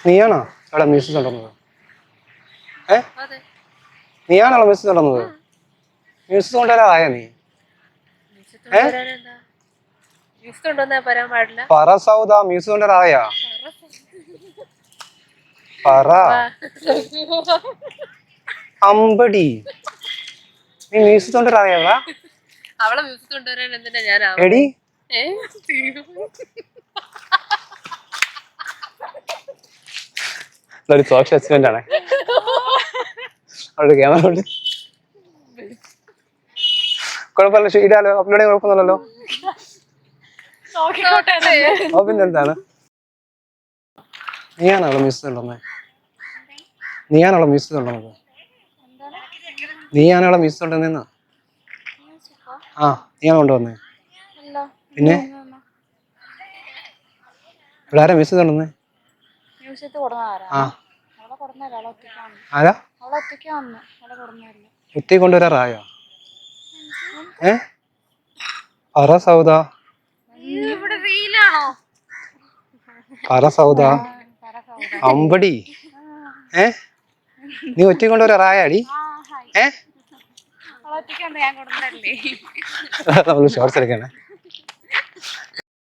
നീയാണോ അവിടെ മ്യൂസിക് കൊണ്ടുവന്നത്? നീയാണോ മ്യൂസിക് കൊണ്ടുവന്നത്? മ്യൂസിക് കൊണ്ടുവരാറായ നീ? പറ സൗദ, മ്യൂസിക് കൊണ്ടുവരാറായ? പറ അമ്പടി, നീ മ്യൂസിക് കൊണ്ടുവരാറായതാ? അവളെ മ്യൂസിക് കൊണ്ടുവരാൻ എന്തിനാ ഞാൻ എടി ഒരു സോഷ്യൽ എക്സ്പെരിമെന്റ് ആണ്. അവിടെ ക്യാമറ ഉണ്ട്, കുഴപ്പമില്ല, ഇടാലോ, അപ്ലോഡ് ചെയ്യാൻ കുഴപ്പമൊന്നുമല്ലോ. പിന്നെന്താണ്, നീയാണോ മ്യൂസിക് കൊണ്ടുവന്നത്? നീയാണോ മ്യൂസിക് കൊണ്ടുവന്നത്? നീയാണോ മ്യൂസിക് കൊണ്ടുവന്ന? ആ, നീയാണോ കൊണ്ടുവന്നേ? പിന്നെ ഇവിടെ ആരാ മ്യൂസിക് കൊണ്ടുവന്നേ? ആരാ ഒറ്റ കൊണ്ടുവരാറായോ? പറ സൗദ, പറ സൗദ അമ്പടി. നീ ഒറ്റ കൊണ്ടുവരാറായാടി? നമ്മള് ഷോർട്സ് എടുക്കണേ.